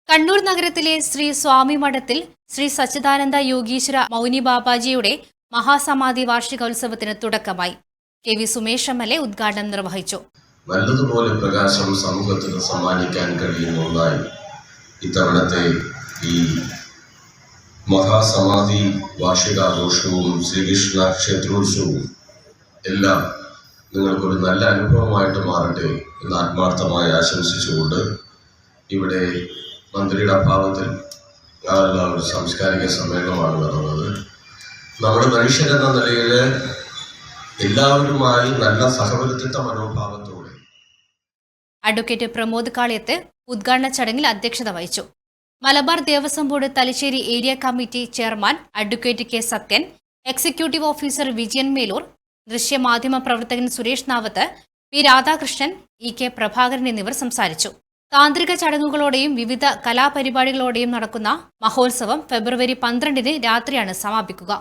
കണ്ണൂർ നഗരത്തിലെ ശ്രീ സ്വാമി മഠത്തിൽ ശ്രീ സച്ചിദാനന്ദ യോഗീശ്വര മൗനി ബാബാജിയുടെ മഹാസമാധി വാർഷികോത്സവത്തിന് തുടക്കമായി. K V Sumesh MLA. ഉദ്ഘാടനം നിർവഹിച്ചു. നല്ലതുപോലെ പ്രകാശം സമൂഹത്തിന് സമ്മാനിക്കാൻ കഴിയുന്ന ഒന്നായി ഇത്തവണത്തെ ഈ മഹാസമാധി വാർഷികാഘോഷവും ശ്രീകൃഷ്ണ ക്ഷേത്രോത്സവവും എല്ലാം നിങ്ങൾക്കൊരു നല്ല അനുഭവമായിട്ട് മാറട്ടെ എന്ന് ആത്മാർത്ഥമായി ആശംസിച്ചുകൊണ്ട് ഇവിടെ മന്ത്രിയുടെ അഭാവത്തിൽ ഒരു സാംസ്കാരിക സമ്മേളനമാണ് നടന്നത്. നമ്മുടെ മനുഷ്യരെന്ന നിലയിൽ എല്ലാവരുമായി നല്ല സഹവർത്തിത്വ മനോഭാവത്തോടെ അഡ്വക്കേറ്റ് പ്രമോദ് കാളിയത്ത് ഉദ്ഘാടന ചടങ്ങിൽ അധ്യക്ഷത വഹിച്ചു. Malabar Devaswom board Thalassery area committee chairman advocate K Sathyan, executive officer Vijayan Melur, ദൃശ്യമാധ്യമ പ്രവർത്തകൻ Suresh Navath, P Radhakrishnan, E K Prabhakaran എന്നിവർ സംസാരിച്ചു. താന്ത്രിക ചടങ്ങുകളോടെയും വിവിധ കലാപരിപാടികളോടെയും നടക്കുന്ന മഹോത്സവം ഫെബ്രുവരി 12 രാത്രിയാണ് സമാപിക്കുക.